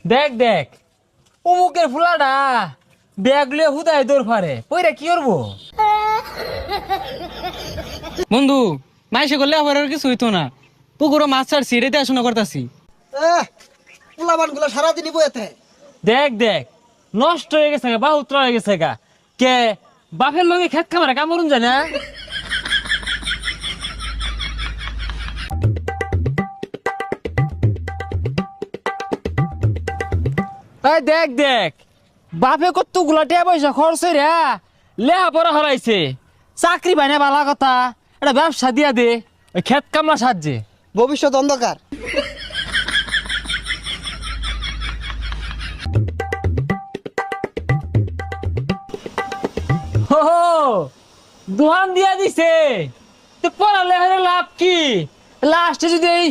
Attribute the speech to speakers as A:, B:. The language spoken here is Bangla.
A: দেখ দেখ অমুকের ফুলাটা ব্যাগ লিয়ে হুদায় দৌড় ফারে পইরা কি করবো?
B: বন্ধু মাইসে করলে আবার আর কিছু হইতো না। পুকুরও মাছ ছাড়ছি, এটা দেখাশোনা করতেছি।
C: পোলাবান গুলো সারাদিনই বইতে।
A: দেখ দেখ নষ্ট হয়ে গেছে গা, বাহুত্র হয়ে গেছে গা। কে বাপের লগে খেত খামারে কামড়ুন যায় না? এই দেখ দেখ বাপে কত গুলা টিয়া পয়সা খরচ রে লেহা পড়া হরাইছে, চাকরি পাই না বালা কথা, এটা ব্যবসা দিয়া দে ওই খেত কামলা সাহায্যে।
C: ভবিষ্যৎ অন্ধকার।
A: হো দোহান দিয়া দিছে তো পড়ালে লাভ কি? লাস্টে যদি এই